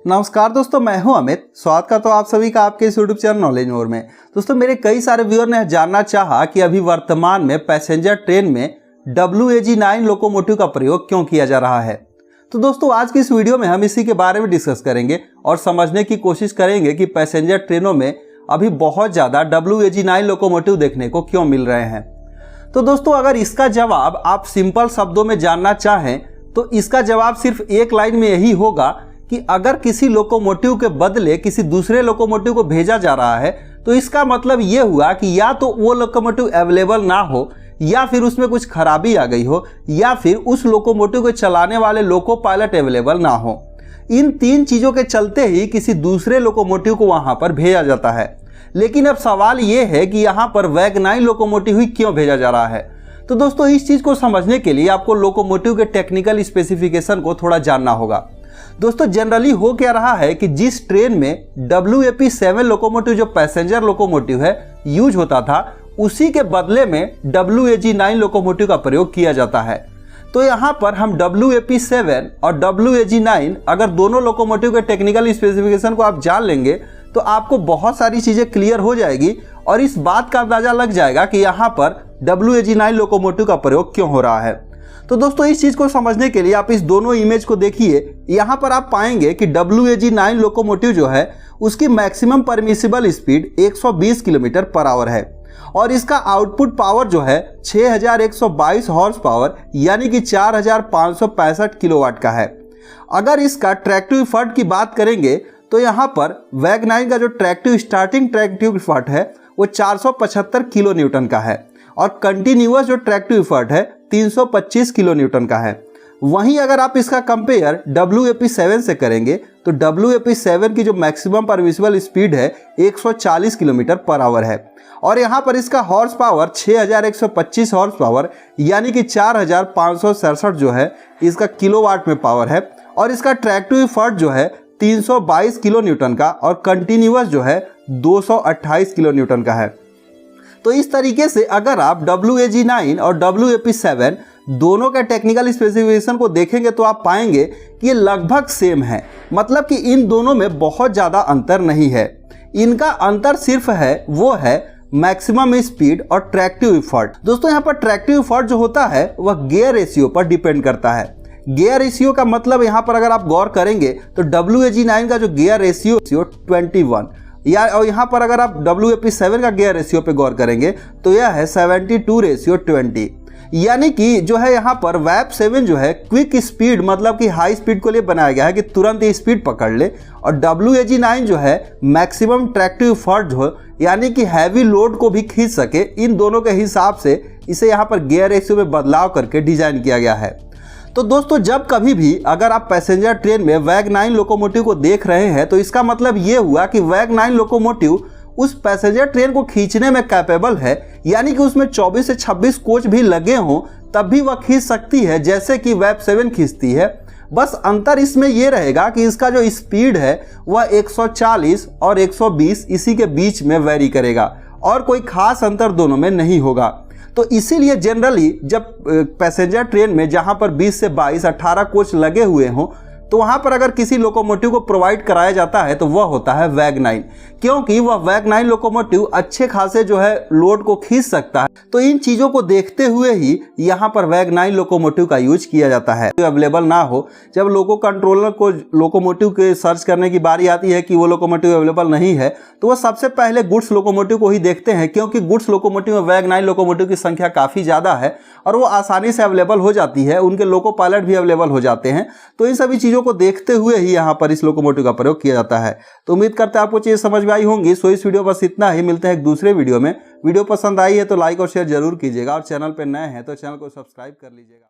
नमस्कार दोस्तों, मैं हूं अमित। स्वागत करता हूं आप सभी का आपके इस यूट्यूब चैनल नॉलेज मोर में। दोस्तों, मेरे कई सारे व्यूअर ने जानना चाहा कि अभी वर्तमान में पैसेंजर ट्रेन में WAG9 लोकोमोटिव का प्रयोग क्यों किया जा रहा है। तो दोस्तों, आज की इस वीडियो में हम इसी के बारे में डिस्कस करेंगे और समझने की कोशिश करेंगे कि पैसेंजर ट्रेनों में अभी बहुत ज़्यादा WAG9 लोकोमोटिव देखने को क्यों मिल रहे हैं। तो दोस्तों, अगर इसका जवाब आप सिंपल शब्दों में जानना चाहें तो इसका जवाब सिर्फ एक लाइन में यही होगा कि अगर किसी लोकोमोटिव के बदले किसी दूसरे लोकोमोटिव को भेजा जा रहा है तो इसका मतलब ये हुआ कि या तो वो लोकोमोटिव अवेलेबल ना हो, या फिर उसमें कुछ खराबी आ गई हो, या फिर उस लोकोमोटिव को चलाने वाले लोको पायलट अवेलेबल ना हो। इन तीन चीज़ों के चलते ही किसी दूसरे लोकोमोटिव को वहाँ पर भेजा जाता है। लेकिन अब सवाल ये है कि यहाँ पर WAG9 लोकोमोटिव ही क्यों भेजा जा रहा है। तो दोस्तों, इस चीज़ को समझने के लिए आपको लोकोमोटिव के टेक्निकल स्पेसिफिकेशन को थोड़ा जानना होगा। दोस्तों, जनरली हो क्या रहा है कि जिस ट्रेन में WAP7 लोकोमोटिव जो पैसेंजर लोकोमोटिव है यूज होता था, उसी के बदले में WAG9 लोकोमोटिव का प्रयोग किया जाता है। तो यहाँ पर हम WAP7 और WAG9 अगर दोनों लोकोमोटिव के टेक्निकल स्पेसिफिकेशन को आप जान लेंगे तो आपको बहुत सारी चीज़ें क्लियर हो जाएगी और इस बात का अंदाजा लग जाएगा कि यहाँ पर WAG9 लोकोमोटिव का प्रयोग क्यों हो रहा है। तो दोस्तों, इस चीज़ को समझने के लिए आप इस दोनों इमेज को देखिए। यहाँ पर आप पाएंगे कि WAG9 लोकोमोटिव जो है उसकी maximum permissible speed 120 kilometre per hour है और इसका आउटपुट पावर जो है 6122 हॉर्स पावर यानी कि 4565 किलोवाट का है। अगर इसका ट्रैक्टिव इफर्ट की बात करेंगे तो यहाँ पर WAG9 का जो स्टार्टिंग ट्रैक्टिव इफर्ट है वो 475 किलो न्यूटन का है और कंटिन्यूअस जो ट्रैक्टिव इफर्ट है 325 किलो न्यूटन का है। वहीं अगर आप इसका कंपेयर WAP7 से करेंगे तो WAP7 की जो मैक्सिमम परमिसिबल स्पीड है 140 किलोमीटर पर आवर है और यहाँ पर इसका हॉर्स पावर 6125 हॉर्स पावर यानी कि 4567 जो है इसका किलोवाट में पावर है और इसका ट्रैक्टिव इफर्ट जो है 322 किलो न्यूटन का और कंटिन्यूअस जो है 228 किलो न्यूटन का है। तो इस तरीके से अगर आप WAG9 और WAP7 दोनों का टेक्निकल स्पेसिफिकेशन को देखेंगे तो आप पाएंगे कि ये लगभग सेम है। मतलब कि इन दोनों में बहुत ज़्यादा अंतर नहीं है। इनका अंतर सिर्फ वो है मैक्सिमम स्पीड और ट्रैक्टिव इफर्ट। दोस्तों, यहाँ पर ट्रैक्टिव इफर्ट जो होता है वह गियर रेशियो पर डिपेंड करता है। गियर रेशियो का मतलब यहाँ पर अगर आप गौर करेंगे तो WAG9 का जो गियर रेशियो 21 या और यहाँ पर अगर आप WAP7 का गियर रेशियो पे गौर करेंगे तो यह है 72:20 यानी कि जो है यहाँ पर WAP7 जो है क्विक स्पीड मतलब कि हाई स्पीड को लिए बनाया गया है कि तुरंत ही स्पीड पकड़ ले और WAG9 जो है मैक्सिमम ट्रैक्टिव इफर्ट हो यानी कि हैवी लोड को भी खींच सके। इन दोनों के हिसाब से इसे यहाँ पर गियर रेशियो में बदलाव करके डिजाइन किया गया है। तो दोस्तों, जब कभी भी अगर आप पैसेंजर ट्रेन में WAG9 लोकोमोटिव को देख रहे हैं तो इसका मतलब ये हुआ कि WAG9 लोकोमोटिव उस पैसेंजर ट्रेन को खींचने में कैपेबल है, यानी कि उसमें 24 से 26 कोच भी लगे हों तब भी वह खींच सकती है जैसे कि WAP7 खींचती है। बस अंतर इसमें यह रहेगा कि इसका जो स्पीड है वह 140 और 120 इसी के बीच में वेरी करेगा और कोई खास अंतर दोनों में नहीं होगा। तो इसीलिए जनरली जब पैसेंजर ट्रेन में जहां पर 20 से 22 18 कोच लगे हुए हों तो वहां पर अगर किसी लोकोमोटिव को प्रोवाइड कराया जाता है तो वह होता है WAG9, क्योंकि वह WAG9 लोकोमोटिव अच्छे खासे जो है लोड को खींच सकता है। तो इन चीज़ों को देखते हुए ही यहाँ पर WAG9 लोकोमोटिव का यूज किया जाता है। अवेलेबल ना हो, जब लोको कंट्रोलर को लोकोमोटिव के सर्च करने की बारी आती है कि वो लोकोमोटिव अवेलेबल नहीं है तो वह सबसे पहले गुड्स लोकोमोटिव को ही देखते हैं, क्योंकि गुड्स लोकोमोटिव में WAG9 लोकोमोटिव की संख्या काफ़ी ज़्यादा है और वो आसानी से अवेलेबल हो जाती है, उनके लोको पायलट भी अवेलेबल हो जाते हैं। तो इन सभी चीज़ों को देखते हुए ही यहाँ पर इस लोकोमोटिव का प्रयोग किया जाता है। तो उम्मीद करते हैं आपको चीज़ समझ में आई होंगी। सो इस वीडियो बस इतना ही, मिलते हैं एक दूसरे वीडियो में। वीडियो पसंद आई है तो लाइक और शेयर जरूर कीजिएगा और चैनल पर नए हैं तो चैनल को सब्सक्राइब कर लीजिएगा।